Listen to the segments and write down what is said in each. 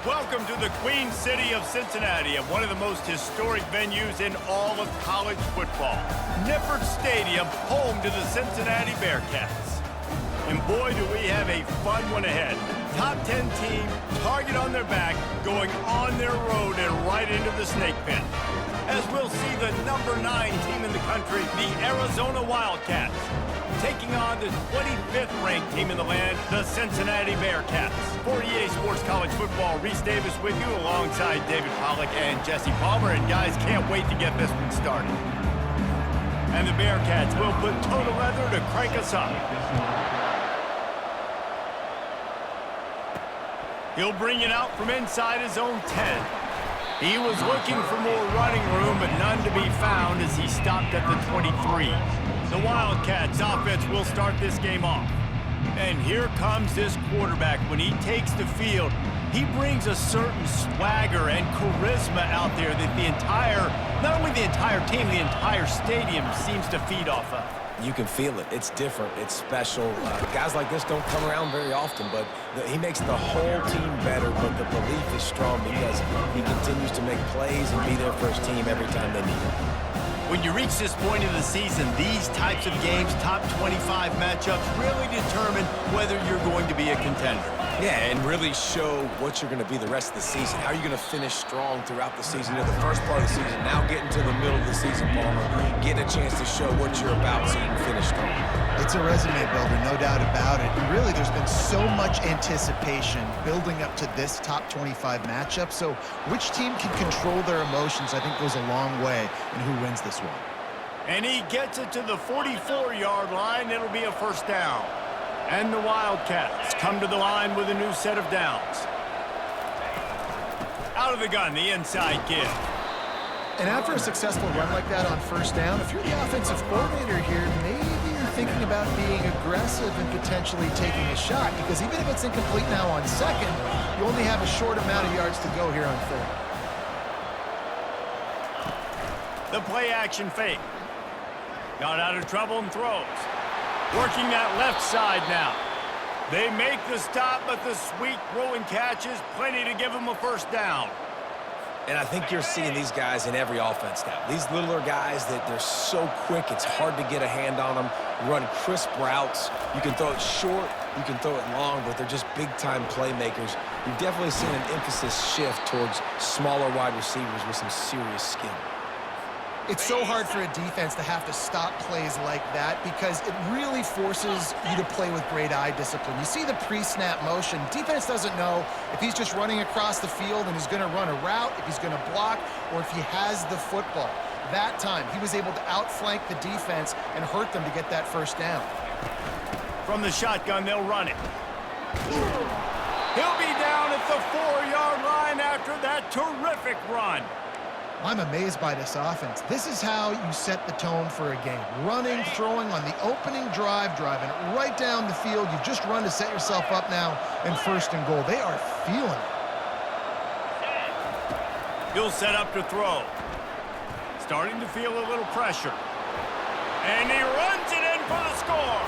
Welcome to the Queen City of Cincinnati and one of the most historic venues in all of college football. Nippert Stadium, home to the Cincinnati Bearcats. And boy, do we have a fun one ahead. Top 10 team, target on their back, going on their road and right into the snake pit. As we'll see the number 9 team in the country, the Arizona Wildcats, taking on the 25th ranked team in the land, the Cincinnati Bearcats. For EA Sports College Football, Reese Davis with you alongside David Pollack and Jesse Palmer. And guys, can't wait to get this one started. And the Bearcats will put toe to leather to crank us up. He'll bring it out from inside his own 10. He was looking for more running room, but none to be found as he stopped at the 23. The Wildcats offense will start this game off. And here comes this quarterback. When he takes the field, he brings a certain swagger and charisma out there that not only the entire team, the entire stadium seems to feed off of. You can feel it. It's different. It's special. Guys like this don't come around very often, but he makes the whole team better, but the belief is strong because he continues to make plays and be there for his team every time they need him. When you reach this point in the season, these types of games, top 25 matchups, really determine whether you're going to be a contender. Yeah, and really show what you're going to be the rest of the season. How are you going to finish strong throughout the season? The first part of the season, now getting to the middle of the season, Palmer, get a chance to show what you're about so you can finish strong. It's a resume builder, no doubt about it. And really, there's been so much anticipation building up to this top 25 matchup. So which team can control their emotions, I think, goes a long way in who wins this one. And he gets it to the 44-yard line. It'll be a first down. And the Wildcats come to the line with a new set of downs. Out of the gun, the inside give. And after a successful run like that on first down, if you're the offensive coordinator here, maybe you're thinking about being aggressive and potentially taking a shot, because even if it's incomplete now on second, you only have a short amount of yards to go here on third. The play action fake. Got out of trouble and throws. Working that left side now. They make the stop, but the sweet throw and catch is plenty to give them a first down. And I think you're seeing these guys in every offense now. These littler guys that they're so quick, it's hard to get a hand on them. Run crisp routes. You can throw it short, you can throw it long, but they're just big-time playmakers. You've definitely seen an emphasis shift towards smaller wide receivers with some serious skill. It's so hard for a defense to have to stop plays like that because it really forces you to play with great eye discipline. You see the pre-snap motion. Defense doesn't know if he's just running across the field and he's going to run a route, if he's going to block, or if he has the football. That time, he was able to outflank the defense and hurt them to get that first down. From the shotgun, they'll run it. He'll be down at the 4-yard line after that terrific run. I'm amazed by this offense. This is how you set the tone for a game. Running, throwing on the opening drive, driving it right down the field. You've just run to set yourself up now in first and goal. They are feeling it. He'll set up to throw. Starting to feel a little pressure. And he runs it in for the score.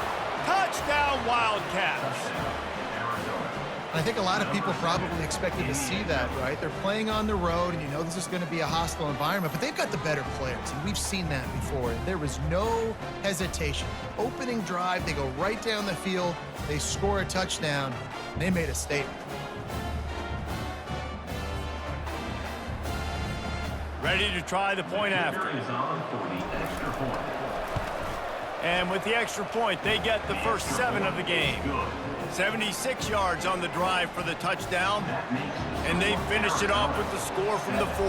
Touchdown, Wildcats. I think a lot of people probably expected to see that, right? They're playing on the road, and you know this is going to be a hostile environment, but they've got the better players, and we've seen that before. There was no hesitation. Opening drive, they go right down the field, they score a touchdown, and they made a statement. Ready to try the point after. And with the extra point, they get the first 7 of the game. 76 yards on the drive for the touchdown, and they finished it off with the score from the 4.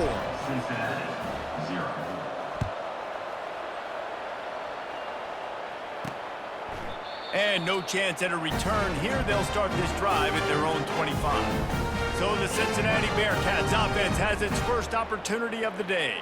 And no chance at a return here. They'll start this drive at their own 25. So the Cincinnati Bearcats offense has its first opportunity of the day.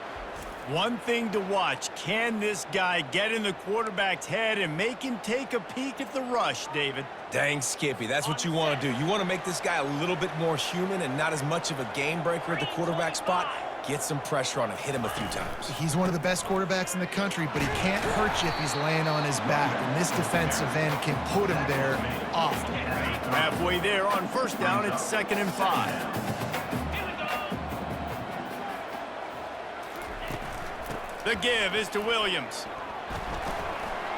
One thing to watch, can this guy get in the quarterback's head and make him take a peek at the rush, David? Dang, Skippy, that's what you want to do. You want to make this guy a little bit more human and not as much of a game breaker at the quarterback spot. Get some pressure on him, hit him a few times. He's one of the best quarterbacks in the country, but he can't hurt you if he's laying on his back, and this defensive end can put him there often. Halfway there on first down, it's 2nd and 5. The give is to Williams.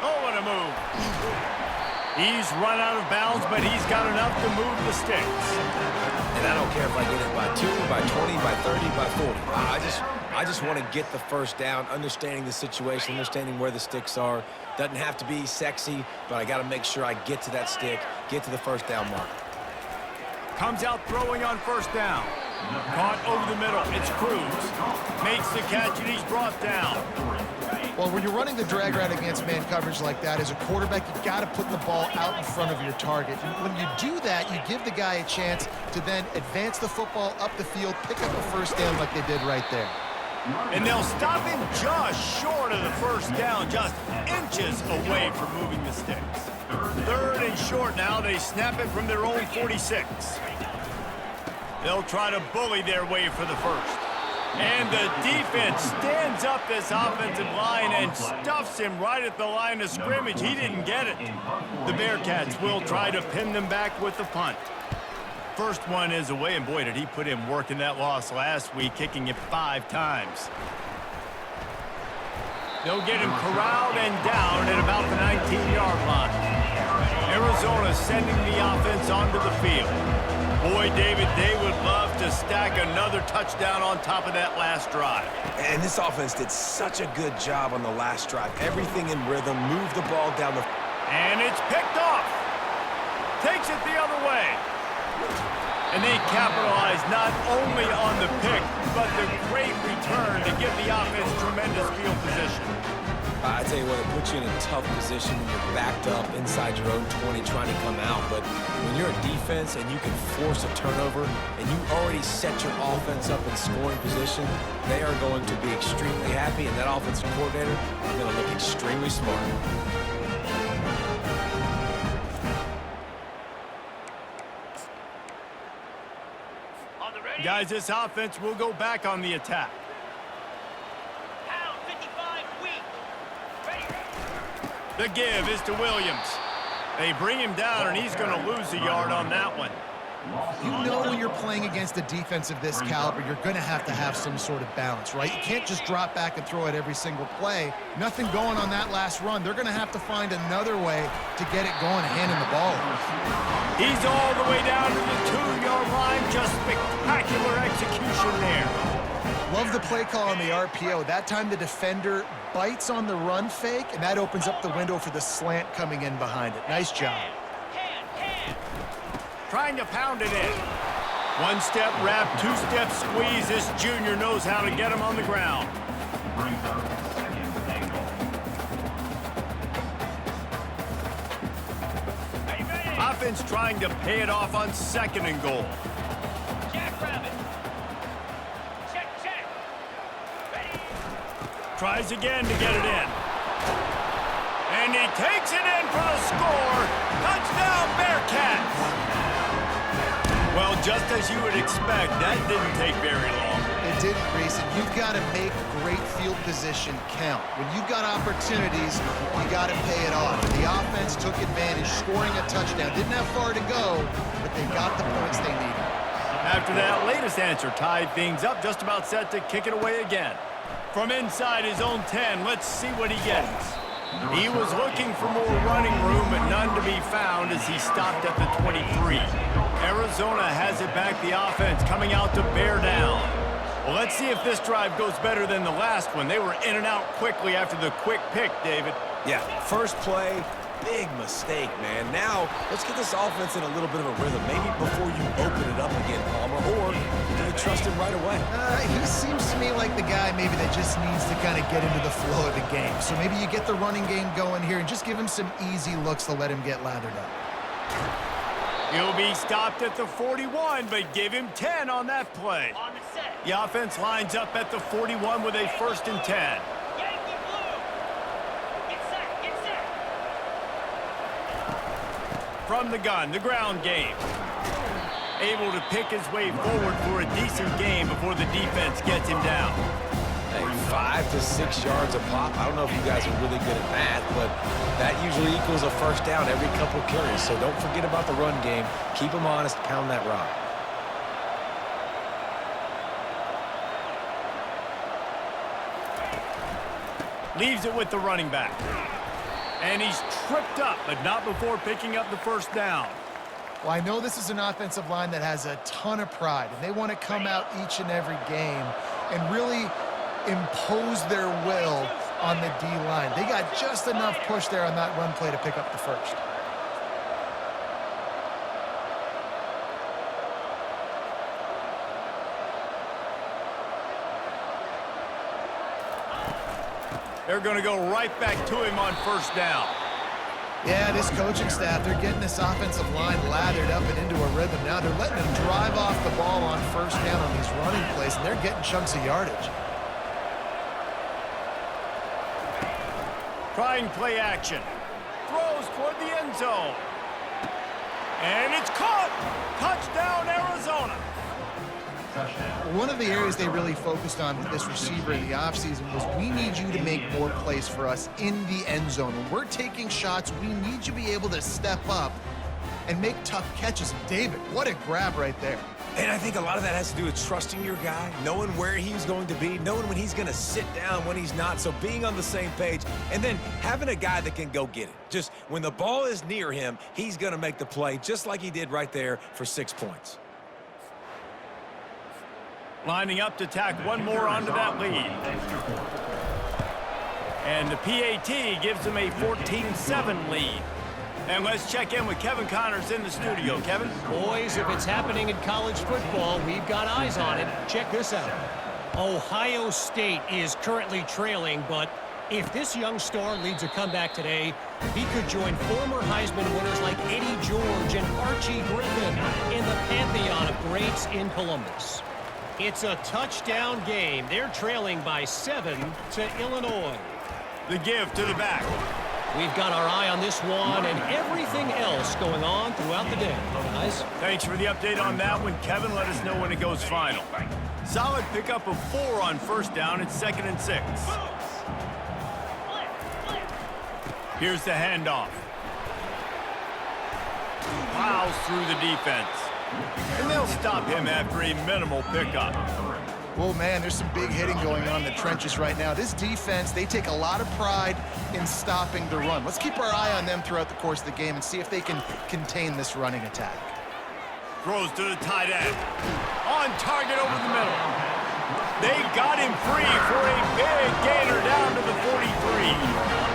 Oh, what a move. He's run out of bounds, but he's got enough to move the sticks. And I don't care if I get it by 2, by 20, by 30, by 40. I just want to get the first down, understanding the situation, understanding where the sticks are. Doesn't have to be sexy, but I got to make sure I get to that stick, get to the first down mark. Comes out throwing on first down. Caught over the middle. It's Cruz. Makes the catch, and he's brought down. Well, when you're running the drag route against man coverage like that, as a quarterback, you got to put the ball out in front of your target. And when you do that, you give the guy a chance to then advance the football up the field, pick up a first down like they did right there. And they'll stop him just short of the first down, just inches away from moving the sticks. Third and short now. They snap it from their own 46. They'll try to bully their way for the first. And the defense stands up this offensive line and stuffs him right at the line of scrimmage. He didn't get it. The Bearcats will try to pin them back with the punt. First one is away, and boy, did he put in work in that loss last week, kicking it 5 times. They'll get him corralled and down at about the 19-yard line. Arizona sending the offense onto the field. Boy, David, they would love to stack another touchdown on top of that last drive. And this offense did such a good job on the last drive. Everything in rhythm, moved the ball down the... And it's picked off. Takes it the other way. And they capitalize not only on the pick, but the great return to give the offense tremendous field position. I tell you what, it puts you in a tough position when you're backed up inside your own 20 trying to come out. But when you're a defense and you can force a turnover and you already set your offense up in scoring position, they are going to be extremely happy, and that offensive coordinator is going to look extremely smart. Guys, this offense will go back on the attack. The give is to Williams. They bring him down, and he's going to lose a yard on that one. You know when you're playing against a defense of this caliber, you're going to have some sort of balance, right? You can't just drop back and throw it every single play. Nothing going on that last run. They're going to have to find another way to get it going and handing the ball. He's all the way down to the 2-yard line. Just spectacular execution there. Love the play call on the RPO. That time the defender bites on the run fake, and that opens up the window for the slant coming in behind it. Nice job. Trying to pound it in. One-step wrap, two-step squeeze. This junior knows how to get him on the ground. Offense trying to pay it off on 2nd and goal. Tries again to get it in. And he takes it in for the score. Touchdown, Bearcats. Well, just as you would expect, that didn't take very long. It didn't, Grayson. You've got to make great field position count. When you've got opportunities, you got to pay it off. The offense took advantage, scoring a touchdown. Didn't have far to go, but they got the points they needed. After that latest answer tied things up, just about set to kick it away again. From inside his own 10, let's see what he gets. He was looking for more running room, but none to be found as he stopped at the 23. Arizona has it back, the offense coming out to bear down. Well, let's see if this drive goes better than the last one. They were in and out quickly after the quick pick, David. Yeah, first play, big mistake, man. Now, let's get this offense in a little bit of a rhythm. Maybe before you open it up again, Palmer, or do you trust him right away? He seems to me like the guy maybe that just needs to kind of get into the flow of the game. So maybe you get the running game going here and just give him some easy looks to let him get lathered up. He'll be stopped at the 41, but give him 10 on that play. The offense lines up at the 41 with a 1st and 10. From the gun, the ground game. Able to pick his way forward for a decent game before the defense gets him down. Hey, 5 to 6 yards a pop. I don't know if you guys are really good at math, but that usually equals a first down every couple carries. So don't forget about the run game. Keep them honest, pound that rock. Leaves it with the running back. And he's tripped up, but not before picking up the first down. Well, I know this is an offensive line that has a ton of pride, and they want to come out each and every game and really impose their will on the D-line. They got just enough push there on that run play to pick up the first. They're going to go right back to him on first down. Yeah, this coaching staff, they're getting this offensive line lathered up and into a rhythm. Now they're letting them drive off the ball on first down on these running plays, and they're getting chunks of yardage. Trying play action. Throws toward the end zone. And it's caught. Touchdown, Arizona. One of the areas they really focused on with this receiver in the offseason was we need you to make more plays for us in the end zone. When we're taking shots, we need you to be able to step up and make tough catches. And David, what a grab right there. And I think a lot of that has to do with trusting your guy, knowing where he's going to be, knowing when he's going to sit down, when he's not. So being on the same page, and then having a guy that can go get it. Just when the ball is near him, he's going to make the play, just like he did right there for 6 points. Lining up to tack one more onto that lead. And the PAT gives them a 14-7 lead. And let's check in with Kevin Connors in the studio. Kevin? Boys, if it's happening in college football, we've got eyes on it. Check this out. Ohio State is currently trailing, but if this young star leads a comeback today, he could join former Heisman winners like Eddie George and Archie Griffin in the pantheon of greats in Columbus. It's a touchdown game. They're trailing by 7 to Illinois. The give to the back. We've got our eye on this one and everything else going on throughout the day, guys. Thanks for the update on that one, Kevin. Let us know when it goes final. Solid pickup of 4 on first down. It's 2nd and 6. Here's the handoff. Plows through the defense. And they'll stop him after a minimal pickup. Oh, man, there's some big hitting going on in the trenches right now. This defense, they take a lot of pride in stopping the run. Let's keep our eye on them throughout the course of the game and see if they can contain this running attack. Throws to the tight end. On target over the middle. They got him free for a big gainer down to the 43.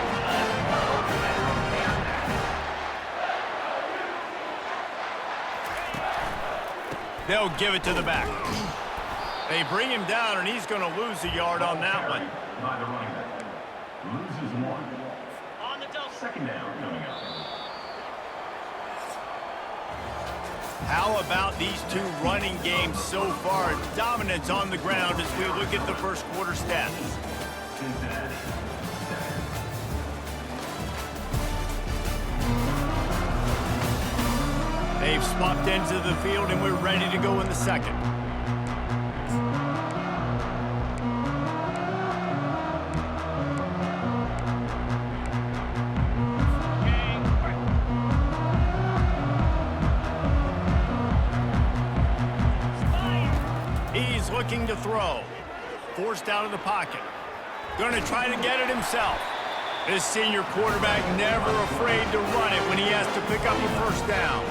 They'll give it to the back. They bring him down, and he's going to lose a yard on that one. Loses 1. On the double. 2nd down coming up. How about these two running games so far? Dominance on the ground as we look at the first quarter stats. Cincinnati. They've swapped into the field, and we're ready to go in the second. He's looking to throw. Forced out of the pocket. Going to try to get it himself. This senior quarterback never afraid to run it when he has to pick up a first down.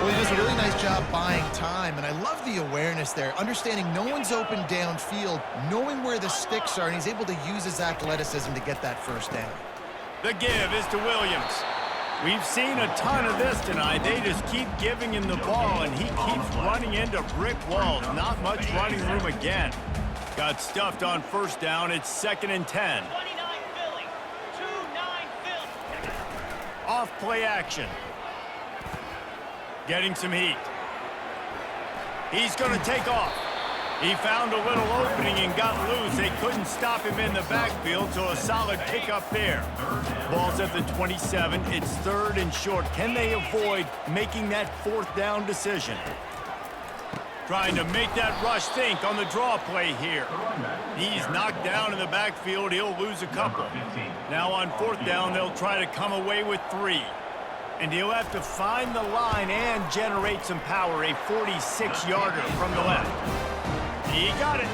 Well, he does a really nice job buying time, and I love the awareness there, understanding no one's open downfield, knowing where the sticks are, and he's able to use his athleticism to get that first down. The give is to Williams. We've seen a ton of this tonight. They just keep giving him the ball, and he keeps running into brick walls. Not much running room again. Got stuffed on first down. It's 2nd and 10. 29 Philly. 2-9 Philly. Off play action. Getting some heat. He's going to take off. He found a little opening and got loose. They couldn't stop him in the backfield, so a solid pickup there. Ball's at the 27. It's 3rd and short. Can they avoid making that 4th down decision? Trying to make that rush think on the draw play here. He's knocked down in the backfield. He'll lose a couple. Now on 4th down, they'll try to come away with 3. And he'll have to find the line and generate some power. A 46-yarder from the left. He got it.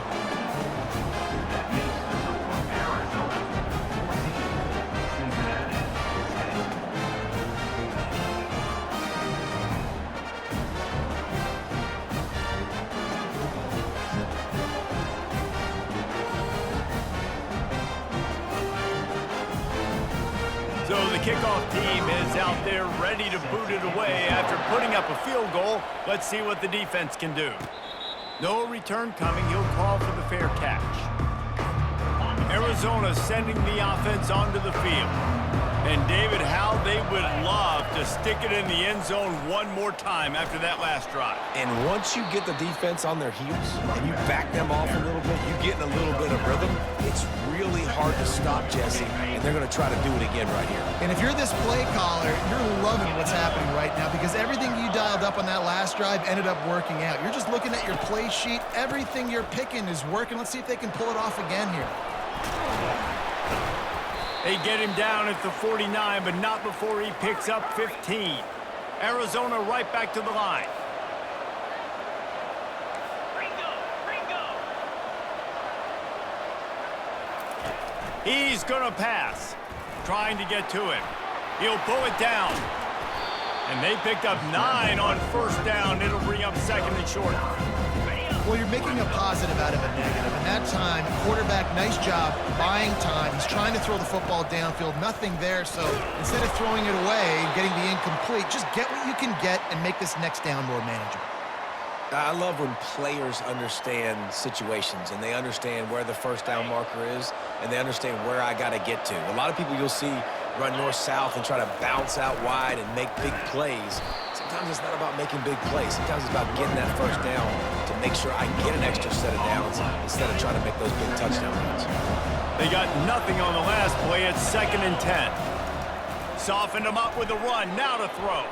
So the kickoff team is out there ready to boot it away after putting up a field goal. Let's see what the defense can do. No return coming. He'll call for the fair catch. Arizona sending the offense onto the field. And David, how they would love to stick it in the end zone one more time after that last drive. And once you get the defense on their heels and you back them off a little bit, you get in a little bit of rhythm, it's really hard to stop, Jesse, and they're going to try to do it again right here. And if you're this play caller, you're loving what's happening right now because everything you dialed up on that last drive ended up working out. You're just looking at your play sheet. Everything you're picking is working. Let's see if they can pull it off again here. They get him down at the 49, but not before he picks up 15. Arizona right back to the line. He's going to pass, trying to get to him. He'll pull it down. And they picked up 9 on first down. It'll bring up second and short. Well, you're making a positive out of a negative. And that time, quarterback, nice job buying time. He's trying to throw the football downfield. Nothing there. So instead of throwing it away and getting the incomplete, just get what you can get and make this next down more manageable. I love when players understand situations and they understand where the first down marker is and they understand where I got to get to. A lot of people you'll see run north-south and try to bounce out wide and make big plays. Sometimes it's not about making big plays. Sometimes it's about getting that first down to make sure I get an extra set of downs instead of trying to make those big touchdown runs. They got nothing on the last play. It's 2nd and 10. Softened him up with a run. Now to throw.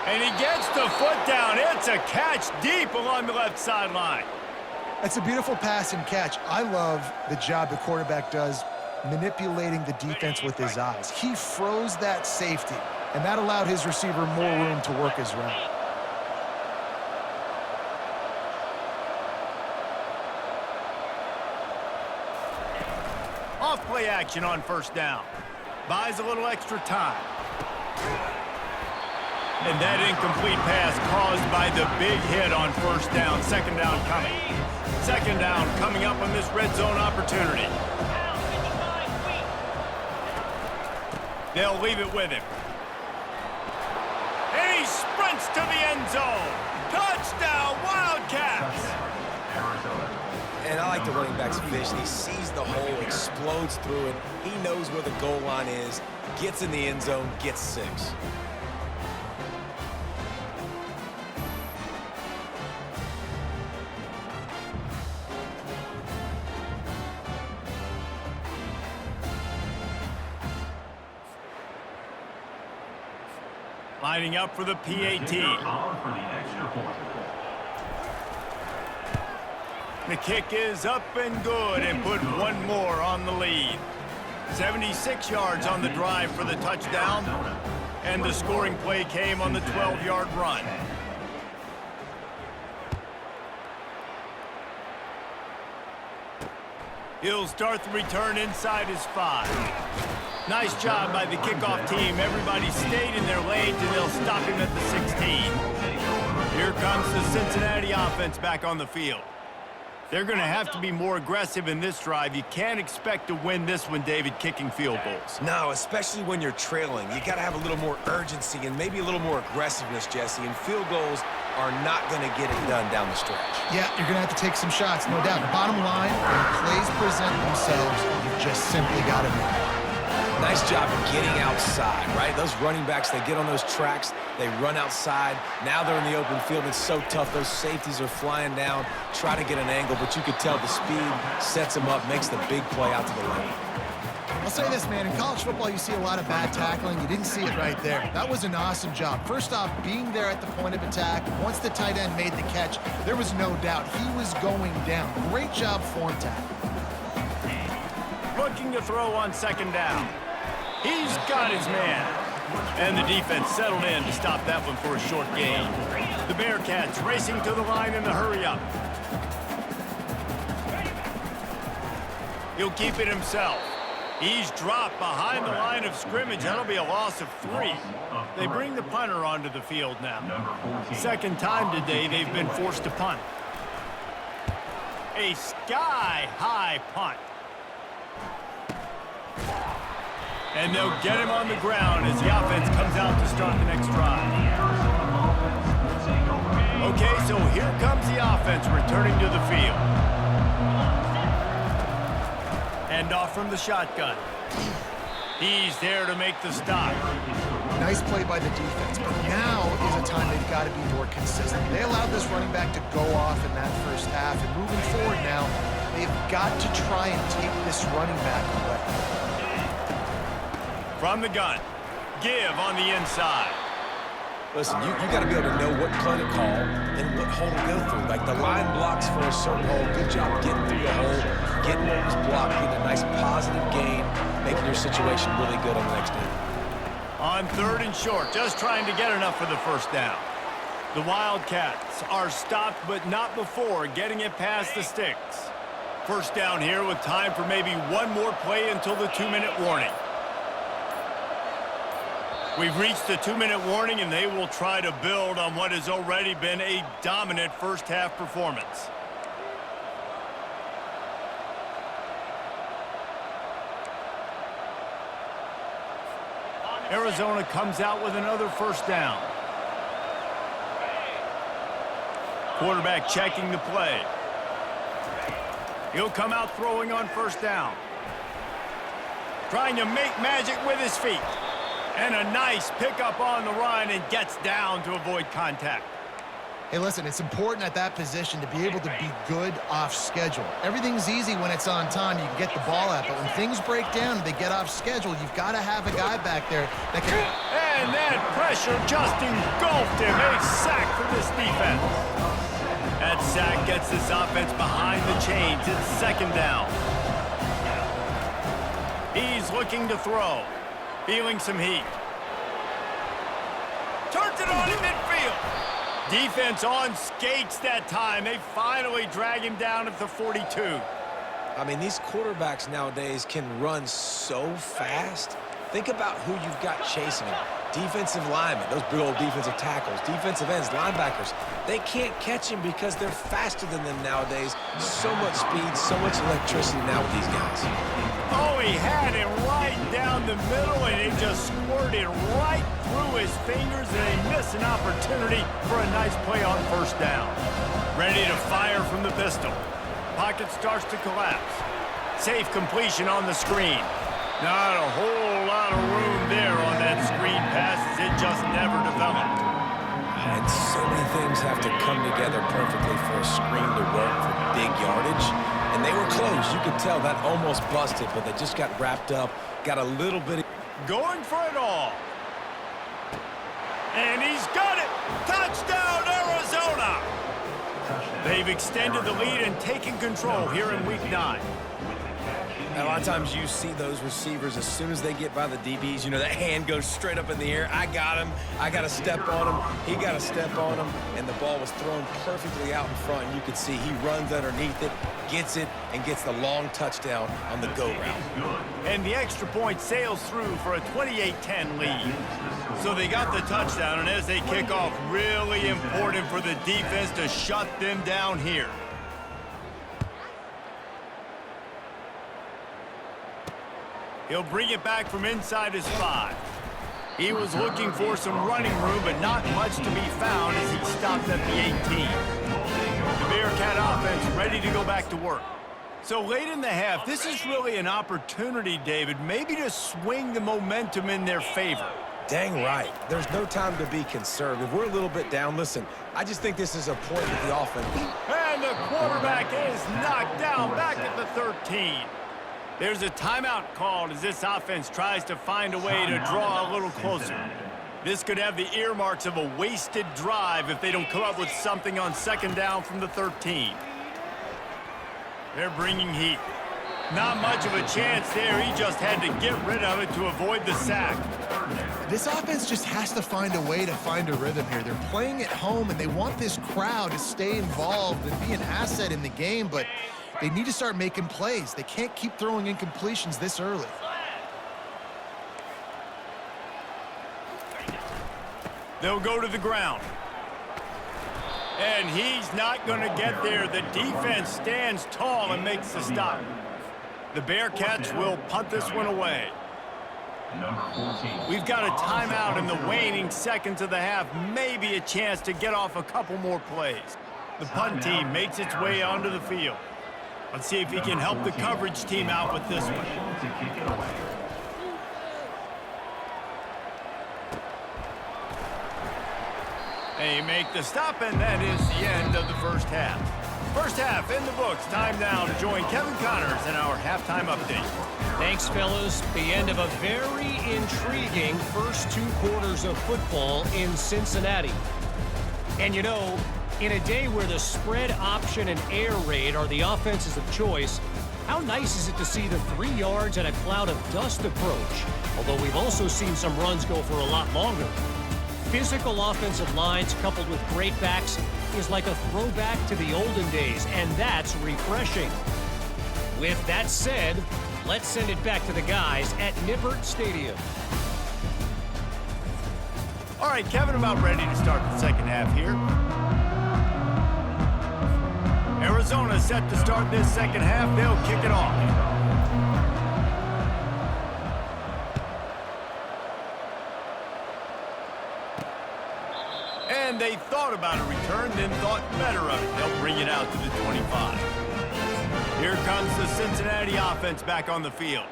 And he gets the foot down. It's a catch deep along the left sideline. That's a beautiful pass and catch. I love the job the quarterback does manipulating the defense with his eyes. He froze that safety, and that allowed his receiver more room to work his route. Off play action on first down. Buys a little extra time. And that incomplete pass caused by the big hit on first down. 2nd down coming. 2nd down coming up on this red zone opportunity. They'll leave it with him. And he sprints to the end zone. Touchdown, Wildcats! And I like the running back's vision. He sees the hole, explodes through it. He knows where the goal line is, gets in the end zone, gets 6. Lining up for the PAT. The kick is up and good and put one more on the lead. 76 yards on the drive for the touchdown. And the scoring play came on the 12-yard run. He'll start the return inside his 5. Nice job by the kickoff team. Everybody stayed in their lanes, and they'll stop him at the 16. Here comes the Cincinnati offense back on the field. They're going to have to be more aggressive in this drive. You can't expect to win this one, David, kicking field goals. No, especially when you're trailing. You got to have a little more urgency and maybe a little more aggressiveness, Jesse. And field goals are not going to get it done down the stretch. Yeah, you're going to have to take some shots, no doubt. Bottom line, when plays present themselves, you just simply got to make. Nice job of getting outside, right? Those running backs, they get on those tracks, they run outside. Now they're in the open field. It's so tough. Those safeties are flying down, try to get an angle, but you could tell the speed sets them up, makes the big play out to the lane. I'll say this, man. In college football, you see a lot of bad tackling. You didn't see it right there. That was an awesome job. First off, being there at the point of attack. Once the tight end made the catch, there was no doubt he was going down. Great job form tackle. Looking to throw on 2nd down. He's got his man. And the defense settled in to stop that one for a short gain. The Bearcats racing to the line in the hurry-up. He'll keep it himself. He's dropped behind the line of scrimmage. That'll be a loss of 3. They bring the punter onto the field now. 2nd time today they've been forced to punt. A sky-high punt. And they'll get him on the ground as the offense comes out to start the next drive. Okay, so here comes the offense returning to the field. Hand off from the shotgun. He's there to make the stop. Nice play by the defense, but now is a time they've got to be more consistent. They allowed this running back to go off in that first half, and moving forward now, they've got to try and take this running back away. From the gun, give on the inside. Listen, you got to be able to know what play to call and what hole to go through. Like the line blocks for a certain hole. Good job getting through the hole, getting what was blocked, getting a nice positive gain, making your situation really good on the next down. On 3rd and short, just trying to get enough for the first down. The Wildcats are stopped, but not before getting it past the sticks. First down here with time for maybe one more play until the 2-minute warning. We've reached the 2-minute warning, and they will try to build on what has already been a dominant first-half performance. Arizona comes out with another first down. Quarterback checking the play. He'll come out throwing on first down. Trying to make magic with his feet. And a nice pickup on the run and gets down to avoid contact. Hey, listen, it's important at that position to be able to be good off schedule. Everything's easy when it's on time. You can get the ball out, but when things break down and they get off schedule, you've got to have a guy back there that can... And that pressure just engulfed him. A sack for this defense. That sack gets this offense behind the chains. It's 2nd down. He's looking to throw. Feeling some heat. Turns it on in midfield. Defense on skates that time. They finally drag him down at the 42. I mean, these quarterbacks nowadays can run so fast. Think about who you've got chasing them. Defensive linemen, those big old defensive tackles, defensive ends, linebackers. They can't catch him because they're faster than them nowadays. So much speed, so much electricity now with these guys. Oh, he had it right down the middle, and it just squirted right through his fingers, and they miss an opportunity for a nice play on first down. Ready to fire from the pistol. Pocket starts to collapse. Safe completion on the screen. Not a whole lot of room there on that screen pass, as it just never developed. And so many things have to come together perfectly for a screen to work for big yardage. And they were close. You could tell that almost busted, but they just got wrapped up, got a little bit of... Going for it all. And he's got it. Touchdown, Arizona. They've extended the lead and taken control here in Week 9. A lot of times you see those receivers, as soon as they get by the DBs, you know, that hand goes straight up in the air. I got him. I got to step on him. He got to step on him. And the ball was thrown perfectly out in front. And you could see he runs underneath it, gets it, and gets the long touchdown on the go route. And the extra point sails through for a 28-10 lead. So they got the touchdown, and as they kick off, really important for the defense to shut them down here. He'll bring it back from inside his 5. He was looking for some running room, but not much to be found as he stopped at the 18. The Bearcat offense ready to go back to work. So late in the half, this is really an opportunity, David, maybe to swing the momentum in their favor. Dang right. There's no time to be conservative. We're a little bit down. Listen, I just think this is a point with the offense. And the quarterback is knocked down back at the 13. There's a timeout called as this offense tries to find a way to draw a little closer. This could have the earmarks of a wasted drive if they don't come up with something on 2nd down from the 13. They're bringing heat. Not much of a chance there. He just had to get rid of it to avoid the sack. This offense just has to find a way to find a rhythm here. They're playing at home, and they want this crowd to stay involved and be an asset in the game, but they need to start making plays. They can't keep throwing incompletions this early. They'll go to the ground. And he's not going to get there. The defense stands tall and makes the stop. The Bearcats will punt this one away. Number 14. We've got a timeout in the waning seconds of the half. Maybe a chance to get off a couple more plays. The punt team makes its way onto the field. Let's see if he can help the coverage team out with this one. To kick it away. They make the stop, and that is the end of the first half. First half in the books. Time now to join Kevin Connors in our halftime update. Thanks, fellas. The end of a very intriguing first 2 quarters of football in Cincinnati. And you know, in a day where the spread option and air raid are the offenses of choice, how nice is it to see the 3 yards and a cloud of dust approach? Although we've also seen some runs go for a lot longer. Physical offensive lines coupled with great backs is like a throwback to the olden days, and that's refreshing. With that said, let's send it back to the guys at Nippert Stadium. All right, Kevin, about ready to start the second half here. Arizona set to start this second half. They'll kick it off. And they thought about a return, then thought better of it. They'll bring it out to the 25. Here comes the Cincinnati offense back on the field.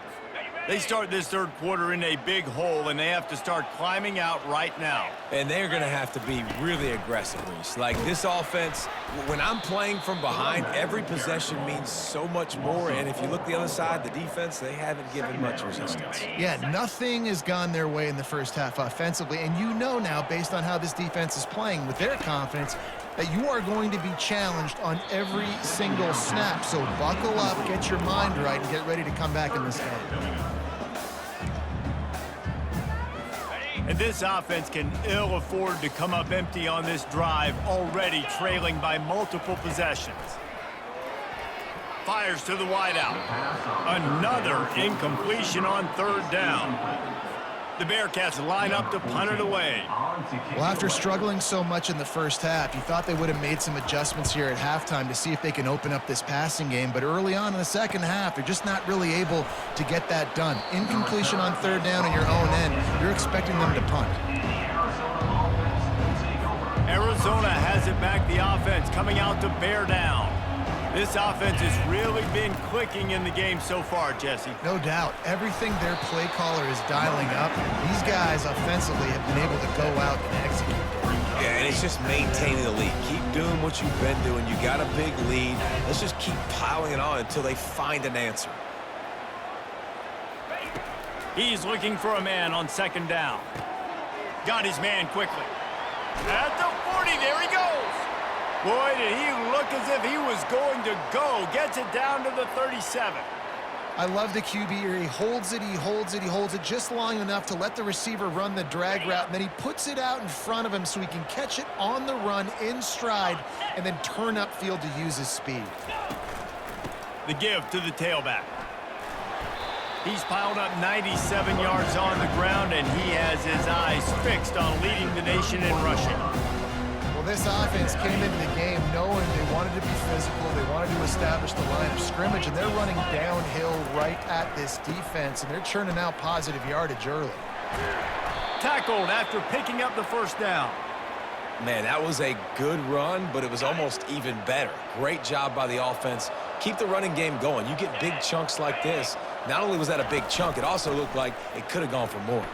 They start this third quarter in a big hole, and they have to start climbing out right now. And they're going to have to be really aggressive, Reese. Like, this offense, when I'm playing from behind, every possession means so much more. And if you look the other side, the defense, they haven't given much resistance. Yeah, nothing has gone their way in the first half offensively. And you know now, based on how this defense is playing with their confidence, that you are going to be challenged on every single snap. So buckle up, get your mind right, and get ready to come back in this game. And this offense can ill afford to come up empty on this drive, already trailing by multiple possessions. Fires to the wideout. Another incompletion on third down. The Bearcats line up to punt it away. Well, after struggling so much in the first half, you thought they would have made some adjustments here at halftime to see if they can open up this passing game. But early on in the second half, they're just not really able to get that done. Incompletion on third down in your own end. You're expecting them to punt. Arizona has it back, the offense coming out to bear down. This offense has really been clicking in the game so far, Jesse. No doubt. Everything their play caller is dialing up, these guys offensively have been able to go out and execute. Yeah, and it's just maintaining the lead. Keep doing what you've been doing. You got a big lead. Let's just keep piling it on until they find an answer. He's looking for a man on second down. Got his man quickly. At the 40, there he goes. Boy, did he look as if he was going to go. Gets it down to the 37. I love the QB here. He holds it, he holds it, he holds it just long enough to let the receiver run the drag route, and then he puts it out in front of him so he can catch it on the run in stride and then turn upfield to use his speed. The give to the tailback. He's piled up 97 yards on the ground, and he has his eyes fixed on leading the nation in rushing. Well, this offense came into the game knowing they wanted to be physical, they wanted to establish the line of scrimmage, and they're running downhill right at this defense, and they're churning out positive yardage early. Tackled after picking up the first down. Man, that was a good run, but it was almost even better. Great job by the offense. Keep the running game going. You get big chunks like this. Not only was that a big chunk, it also looked like it could have gone for more.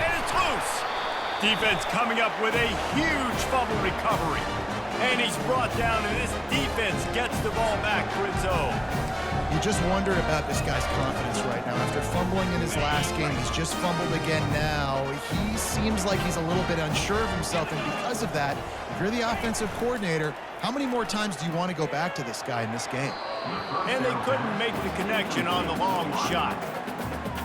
And it's loose. Defense coming up with a huge fumble recovery. And he's brought down, and this defense gets the ball back for its own. You just wonder about this guy's confidence right now. After fumbling in his last game, he's just fumbled again now. He seems like he's a little bit unsure of himself, and because of that, if you're the offensive coordinator, how many more times do you want to go back to this guy in this game? And they couldn't make the connection on the long shot.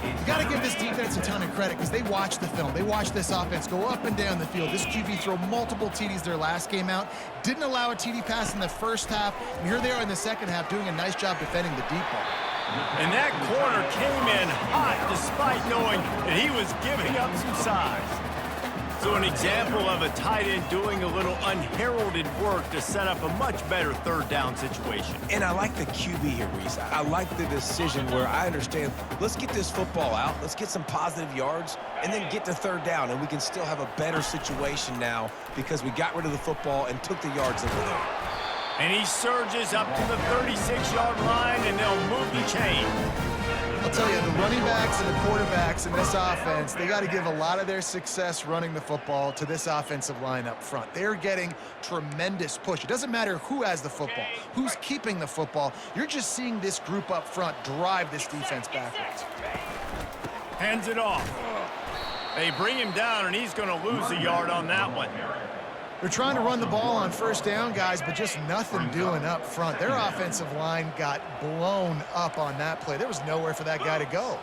You got to give this defense a ton of credit because they watched the film. They watched this offense go up and down the field. This QB throw multiple TDs their last game out. Didn't allow a TD pass in the first half. And here they are in the second half doing a nice job defending the deep ball. And that corner came in hot despite knowing that he was giving up some size. So an example of a tight end doing a little unheralded work to set up a much better third down situation. And I like the QB here, Reese. I like the decision where I understand, let's get this football out, let's get some positive yards, and then get to third down, and we can still have a better situation now because we got rid of the football and took the yards that were there. And he surges up to the 36-yard line, and they'll move the chain. I'll tell you, the running backs and the quarterbacks in this offense, they got to give a lot of their success running the football to this offensive line up front. They're getting tremendous push. It doesn't matter who has the football, who's keeping the football. You're just seeing this group up front drive this defense backwards. Hands it off. They bring him down, and he's going to lose a yard on that one. They're trying to run the ball on first down, guys, but just nothing doing up front. Their offensive line got blown up on that play. There was nowhere for that guy to go.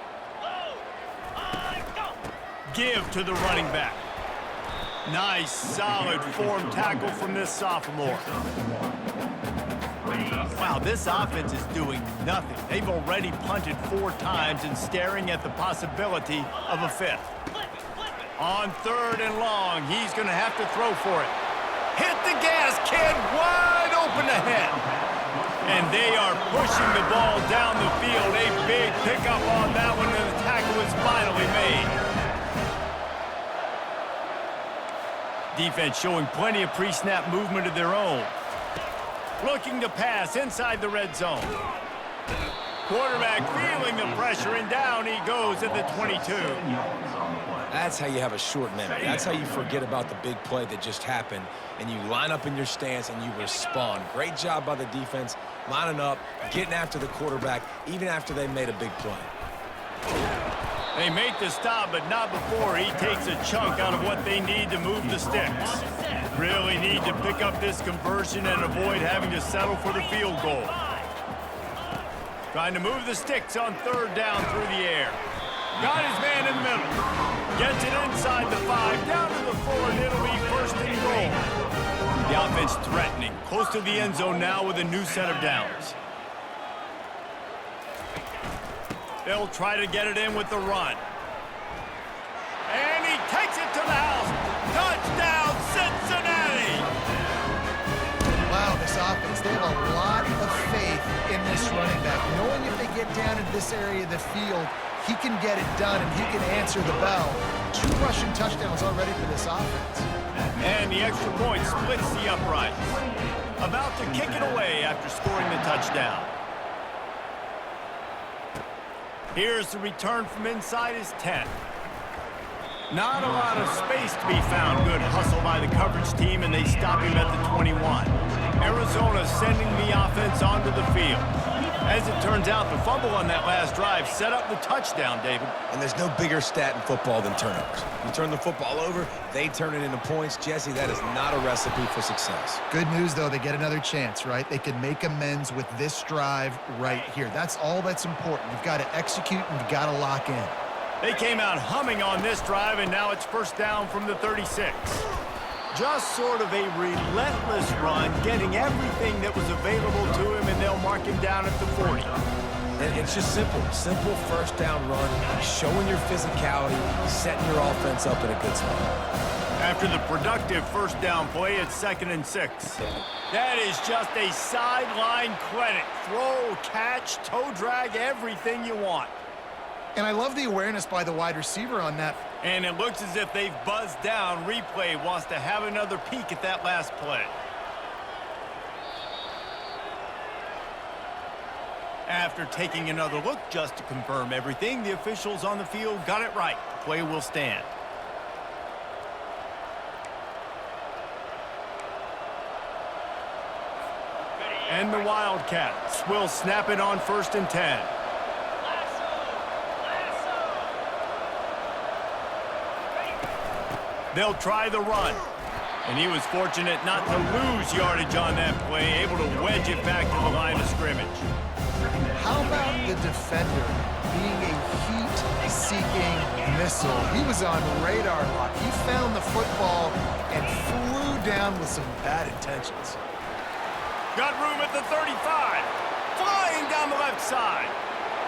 Give to the running back. Nice, solid form tackle from this sophomore. Wow, this offense is doing nothing. They've already punted 4 times and staring at the possibility of a 5th. On 3rd and long, he's going to have to throw for it. Hit the gas, kid, wide open ahead. And they are pushing the ball down the field. A big pickup on that one, and the tackle is finally made. Defense showing plenty of pre-snap movement of their own. Looking to pass inside the red zone. Quarterback feeling the pressure, and down he goes at the 22. That's how you have a short memory. That's how you forget about the big play that just happened, and you line up in your stance and you respond. Great job by the defense, lining up, getting after the quarterback, even after they made a big play. They make the stop, but not before he takes a chunk out of what they need to move the sticks. Really need to pick up this conversion and avoid having to settle for the field goal. Trying to move the sticks on 3rd down through the air. Got his man in the middle. Gets it inside the 5, down to the 4, and it'll be 1st and goal. The offense threatening, close to the end zone now with a new set of downs. They'll try to get it in with the run. And he takes it to the house. Touchdown, Cincinnati! Wow, this offense, they have a lot of faith in this running back. Knowing if they get down into this area of the field, he can get it done and he can answer the bell. 2 rushing touchdowns already for this offense. And the extra point splits the uprights. About to kick it away after scoring the touchdown. Here's the return from inside his 10. Not a lot of space to be found. Good hustle by the coverage team, and they stop him at the 21. Arizona sending the offense onto the field. As it turns out, the fumble on that last drive set up the touchdown, David. And there's no bigger stat in football than turnovers. You turn the football over, they turn it into points. Jesse, that is not a recipe for success. Good news, though, they get another chance, right? They can make amends with this drive right here. That's all that's important. You've got to execute and you've got to lock in. They came out humming on this drive, and now it's 1st down from the 36. Just sort of a relentless run, getting everything that was available to him, and they'll mark him down at the 40. And it's just simple 1st down run, showing your physicality, setting your offense up in a good spot. After the productive 1st down play, it's 2nd and 6. That is just a sideline credit. Throw, catch, toe drag, everything you want. And I love the awareness by the wide receiver on that. And it looks as if they've buzzed down. Replay wants to have another peek at that last play. After taking another look just to confirm everything, the officials on the field got it right. The play will stand. And the Wildcats will snap it on 1st and 10. They'll try the run. And he was fortunate not to lose yardage on that play, able to wedge it back to the line of scrimmage. How about the defender being a heat-seeking missile? He was on radar lock. He found the football and flew down with some bad intentions. Got room at the 35. Flying down the left side.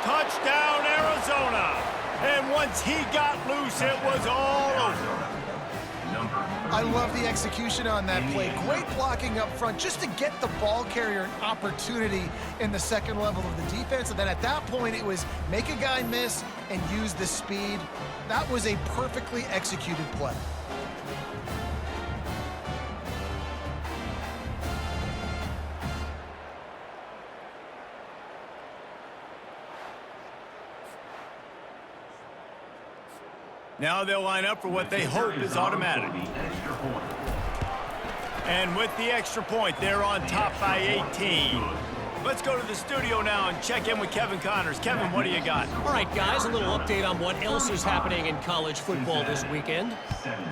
Touchdown, Arizona. And once he got loose, it was all over. I love the execution on that play. Great blocking up front just to get the ball carrier an opportunity in the second level of the defense. And then at that point, it was make a guy miss and use the speed. That was a perfectly executed play. Now they'll line up for what they hope is automatic. And with the extra point, they're on top by 18. Let's go to the studio now and check in with Kevin Connors. Kevin, what do you got? All right, guys, a little update on what else is happening in college football this weekend.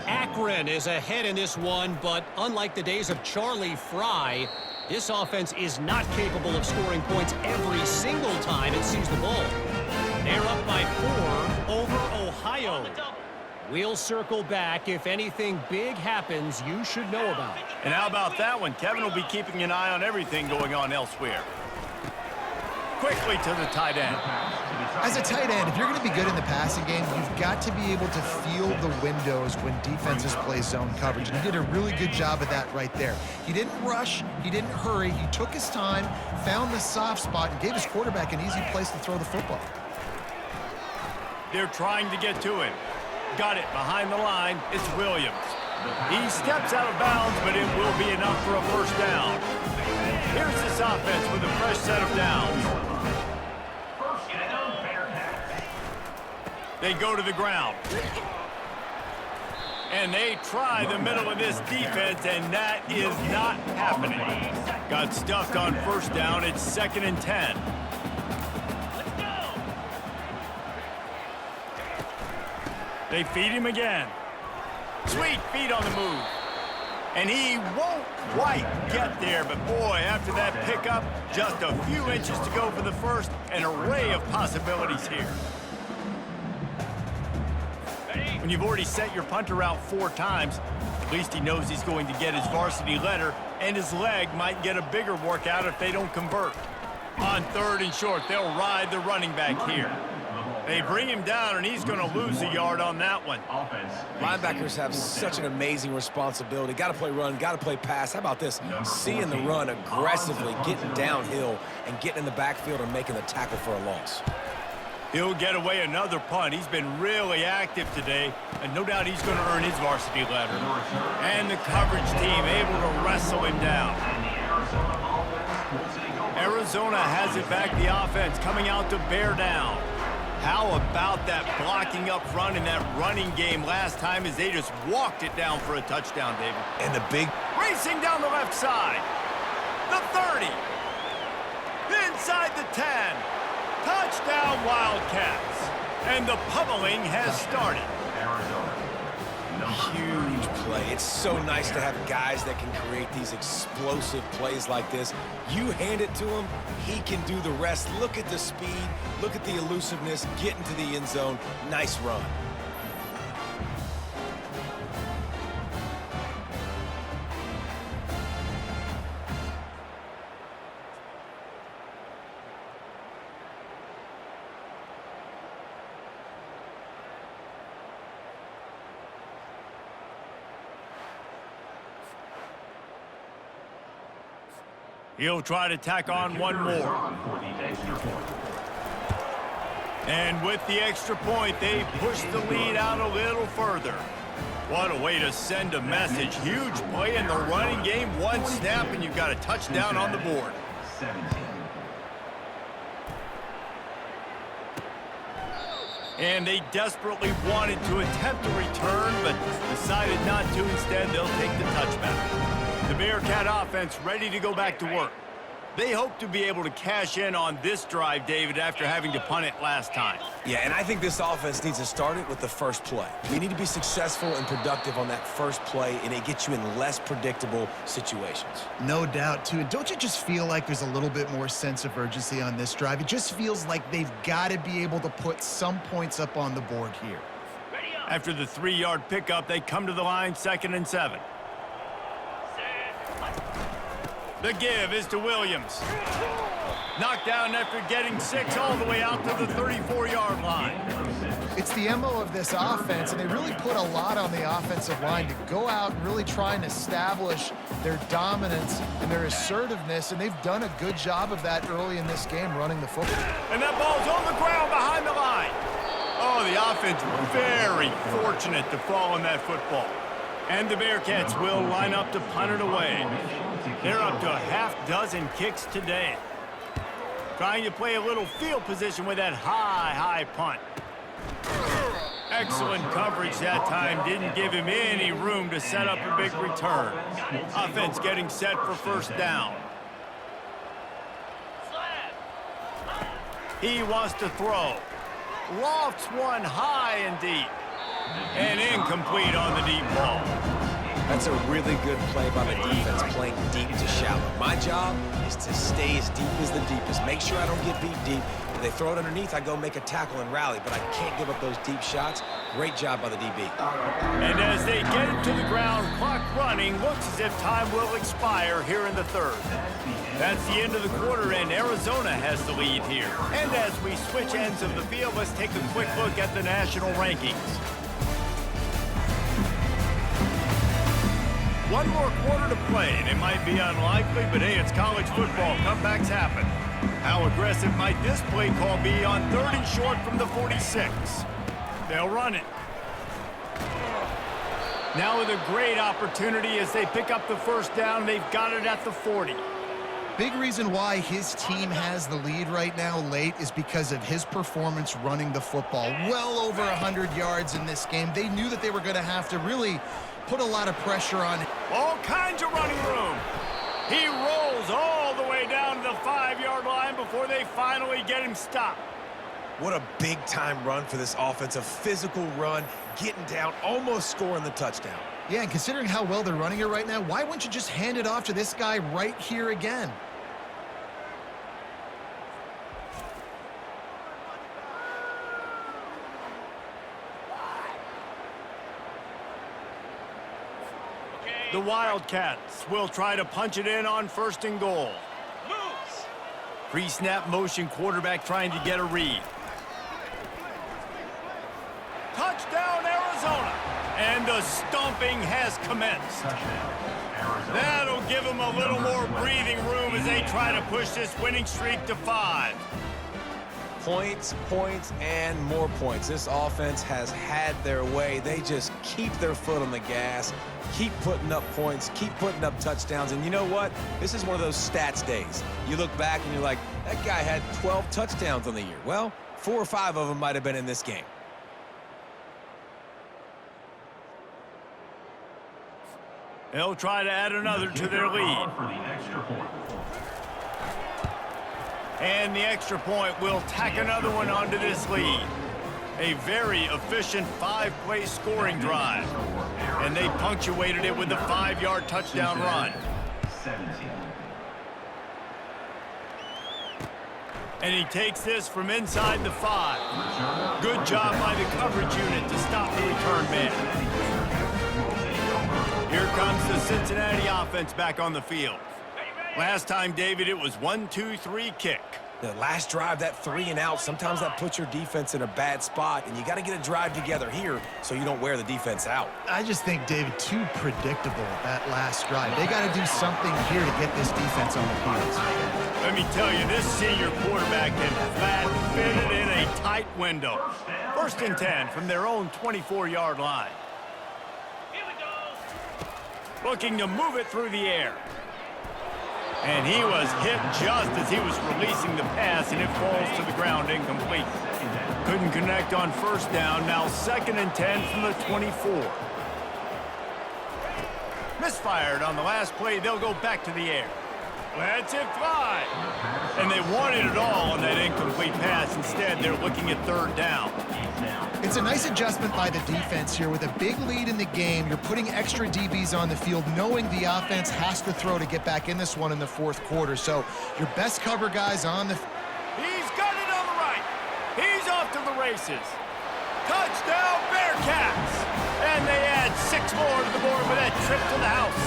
Akron is ahead in this one, but unlike the days of Charlie Fry, this offense is not capable of scoring points every single time it sees the ball. They're up by 4 over Ohio. We'll circle back. If anything big happens, you should know about it. And how about that one? Kevin will be keeping an eye on everything going on elsewhere. Quickly to the tight end. As a tight end, if you're going to be good in the passing game, you've got to be able to feel the windows when defenses play zone coverage. And he did a really good job of that right there. He didn't rush. He didn't hurry. He took his time, found the soft spot, and gave his quarterback an easy place to throw the football. They're trying to get to him. Got it behind the line. It's Williams. He steps out of bounds, but it will be enough for a first down. Here's this offense with a fresh set of downs. First down, Bearcats. They go to the ground. And they try the middle of this defense, and that is not happening. Got stuffed on first down. It's 2nd and 10. They feed him again. Sweet feet on the move. And he won't quite get there, but boy, after that pickup, just a few inches to go for the first. An array of possibilities here. When you've already sent your punter out 4 times, at least he knows he's going to get his varsity letter, and his leg might get a bigger workout if they don't convert. On 3rd and short, they'll ride the running back here. They bring him down, and he's going to lose a yard on that one. Linebackers have such an amazing responsibility. Got to play run, got to play pass. How about this? Seeing the run aggressively, getting downhill, and getting in the backfield and making the tackle for a loss. He'll get away another punt. He's been really active today, and no doubt he's going to earn his varsity letter. And the coverage team able to wrestle him down. Arizona has it back, the offense coming out to bear down. How about that blocking up front in that running game last time as they just walked it down for a touchdown, David? And the big... Racing down the left side. The 30. Inside the 10. Touchdown, Wildcats. And the pummeling has started. Huge play. It's so nice to have guys that can create these explosive plays like this. You hand it to him, he can do the rest. Look at the speed, look at the elusiveness, get into the end zone. Nice run. He'll try to tack on one more. And with the extra point, they push the lead out a little further. What a way to send a message. Huge play in the running game. One snap, and you've got a touchdown on the board. And they desperately wanted to attempt a return, but decided not to. Instead, they'll take the touchback. The Bearcat offense ready to go back to work. They hope to be able to cash in on this drive, David, after having to punt it last time. Yeah, and I think this offense needs to start it with the first play. You need to be successful and productive on that first play, and it gets you in less predictable situations. No doubt, too. And don't you just feel like there's a little bit more sense of urgency on this drive? It just feels like they've got to be able to put some points up on the board here. After the 3-yard pickup, they come to the line, 2nd and 7. The give is to Williams. Knocked down after getting 6 all the way out to the 34-yard line. It's the MO of this offense, and they really put a lot on the offensive line to go out and really try and establish their dominance and their assertiveness, and they've done a good job of that early in this game running the football. And that ball's on the ground behind the line. Oh, the offense very fortunate to fall on that football. And the Bearcats will line up to punt it away. They're up to a half-dozen kicks today. Trying to play a little field position with that high punt. Excellent coverage that time. Didn't give him any room to set up a big return. Offense getting set for first down. He wants to throw. Lofts one high and deep. And incomplete on the deep ball. That's a really good play by the defense, playing deep to shallow. My job is to stay as deep as the deepest. Make sure I don't get beat deep. If they throw it underneath, I go make a tackle and rally, but I can't give up those deep shots. Great job by the DB. And as they get it to the ground, clock running, looks as if time will expire here in the third. That's the end of the quarter, and Arizona has the lead here. And as we switch ends of the field, let's take a quick look at the national rankings. One more quarter to play, and it might be unlikely, but hey, it's college football. Comebacks happen. How aggressive might this play call be on 30 short from the 46? They'll run it. Now with a great opportunity as they pick up the first down. They've got it at the 40. Big reason why his team has the lead right now late is because of his performance running the football. Well over 100 yards in this game. They knew that they were going to have to really put a lot of pressure on him. All kinds of running room. He rolls all the way down to the 5-yard line before they finally get him stopped. What a big-time run for this offense. A physical run, getting down, almost scoring the touchdown. Yeah, and considering how well they're running it right now, why wouldn't you just hand it off to this guy right here again? The Wildcats will try to punch it in on 1st and goal. Pre-snap motion, quarterback trying to get a read. Touchdown, Arizona! And the stomping has commenced. That'll give them a little more breathing room as they try to push this winning streak to 5. Points, points, and more points. This offense has had their way. They just keep their foot on the gas, keep putting up points, keep putting up touchdowns. And you know what? This is one of those stats days. You look back and you're like, that guy had 12 touchdowns on the year. Well, 4 or 5 of them might have been in this game. They'll try to add another to their lead. And the extra point will tack another one onto this lead. A very efficient 5-play scoring drive. And they punctuated it with a 5-yard touchdown run. And he takes this from inside the 5. Good job by the coverage unit to stop the return man. Here comes the Cincinnati offense back on the field. Last time, David, it was 1-2-3 kick. The last drive, that 3 and out, sometimes that puts your defense in a bad spot, and you got to get a drive together here so you don't wear the defense out. I just think, David, too predictable, that last drive. They got to do something here to get this defense on the field. Let me tell you, this senior quarterback can flat fit it in a tight window. 1st and 10 from their own 24-yard line. Looking to move it through the air. And he was hit just as he was releasing the pass, and it falls to the ground incomplete. Couldn't connect on 1st down. Now 2nd and 10 from the 24. Misfired on the last play. They'll go back to the air. Lets it fly. And they wanted it all on that incomplete pass. Instead, they're looking at 3rd down. It's a nice adjustment by the defense here. With a big lead in the game, you're putting extra DBs on the field, knowing the offense has to throw to get back in this one in the 4th quarter. So your best cover guys on the... He's got it on the right. He's off to the races. Touchdown, Bearcats! And they add 6 more to the board with that trip to the house.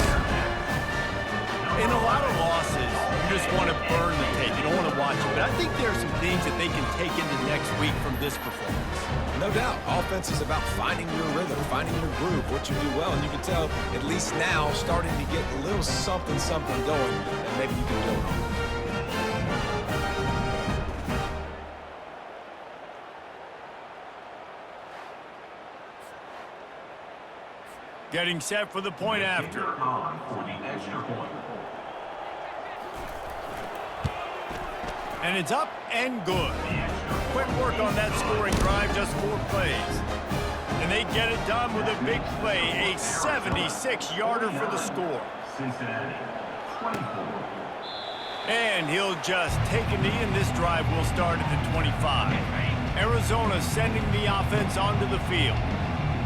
In a lot of losses, just want to burn the tape. You don't want to watch it. But I think there are some things that they can take into next week from this performance. No doubt. Offense is about finding your rhythm, finding your groove, what you do well. And you can tell, at least now, starting to get a little something going that maybe you can build on. Getting set for the point after. On for the extra point. And it's up and good. Quick work on that scoring drive, just 4 plays. And they get it done with a big play, a 76-yarder for the score. Cincinnati, 24. And he'll just take a knee, and this drive will start at the 25. Arizona sending the offense onto the field.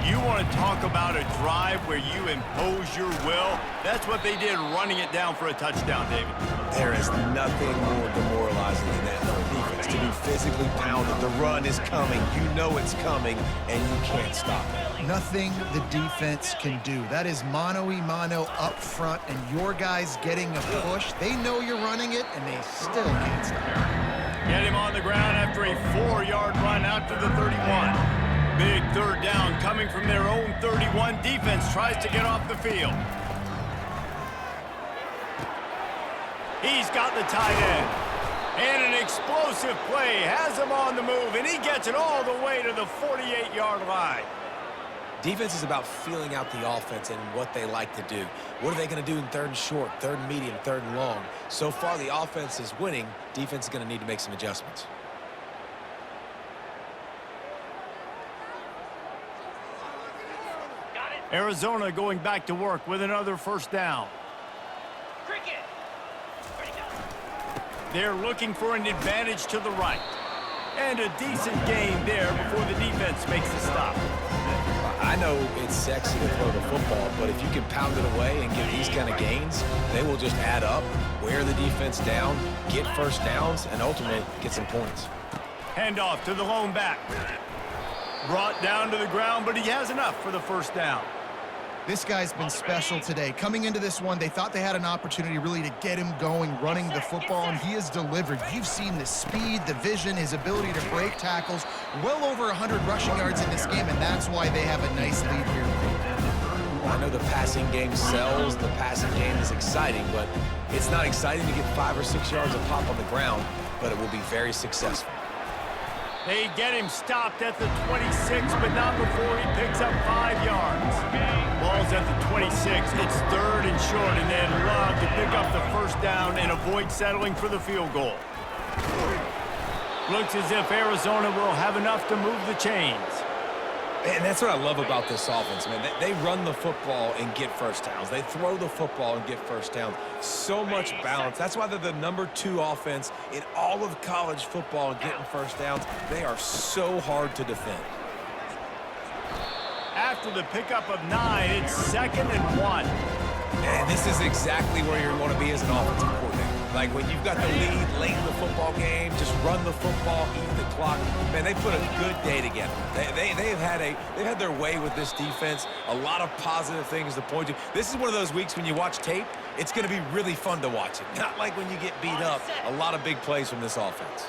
You want to talk about a drive where you impose your will? That's what they did, running it down for a touchdown, David. There is nothing more demoralizing than that for a defense, to be physically pounded. The run is coming. You know it's coming, and you can't stop it. Nothing the defense can do. That is mano-a-mano up front, and your guys getting a push. They know you're running it, and they still can't stop it. Get him on the ground after a 4-yard run out to the 31. Big third down coming from their own 31. Defense tries to get off the field. He's got the tight end. And an explosive play has him on the move, and he gets it all the way to the 48-yard line. Defense is about feeling out the offense and what they like to do. What are they going to do in 3rd and short, 3rd and medium, 3rd and long? So far, the offense is winning. Defense is going to need to make some adjustments. Arizona going back to work with another first down. They're looking for an advantage to the right. And a decent gain there before the defense makes the stop. I know it's sexy to throw the football, but if you can pound it away and get these kind of gains, they will just add up, wear the defense down, get first downs, and ultimately get some points. Handoff to the lone back. Brought down to the ground, but he has enough for the first down. This guy's been special today. Coming into this one, they thought they had an opportunity really to get him going, running the football, and he has delivered. You've seen the speed, the vision, his ability to break tackles. Well over 100 rushing yards in this game, and that's why they have a nice lead here. I know the passing game sells, the passing game is exciting, but it's not exciting to get 5 or 6 yards of pop on the ground, but it will be very successful. They get him stopped at the 26, but not before he picks up 5 yards. Ball's at the 26. It's 3rd and short, and then Love to pick up the first down and avoid settling for the field goal. Looks as if Arizona will have enough to move the chains. And that's what I love about this offense, man. They run the football and get first downs. They throw the football and get first downs. So much balance. That's why they're the #2 offense in all of college football and getting first downs. They are so hard to defend. After the pickup of 9, it's 2nd and 1. And this is exactly where you want to be as an offensive coordinator. Like when you've got the lead late in the football game, just run the football, eat the clock. Man, they put a good day together. They've had their way with this defense. A lot of positive things to point to. This is one of those weeks when you watch tape, it's going to be really fun to watch it. Not like when you get beat up. A lot of big plays from this offense.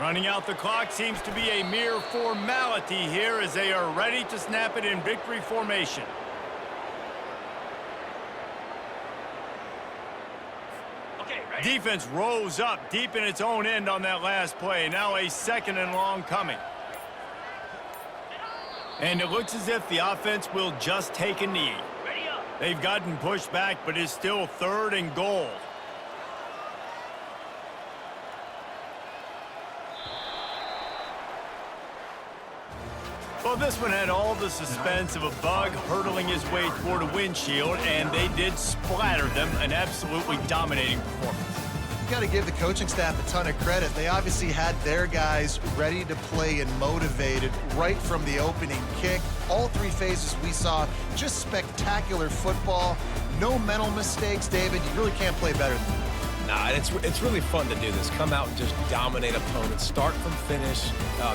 Running out the clock seems to be a mere formality here as they are ready to snap it in victory formation. Defense rose up deep in its own end on that last play. Now a 2nd and long coming. And it looks as if the offense will just take a knee. They've gotten pushed back, but it's still 3rd and goal. Well, this one had all the suspense of a bug hurtling his way toward a windshield, and they did splatter them. An absolutely dominating performance. You got to give the coaching staff a ton of credit. They obviously had their guys ready to play and motivated right from the opening kick. All 3 phases we saw, just spectacular football. No mental mistakes, David. You really can't play better than that. Nah, it's really fun to do this. Come out and just dominate opponents. Start from finish.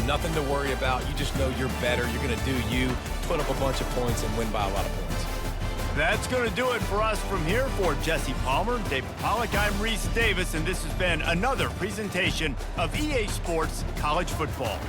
Nothing to worry about. You just know you're better. You're going to do you, put up a bunch of points, and win by a lot of points. That's going to do it for us from here. For Jesse Palmer, David Pollack, I'm Reese Davis, and this has been another presentation of EA Sports College Football.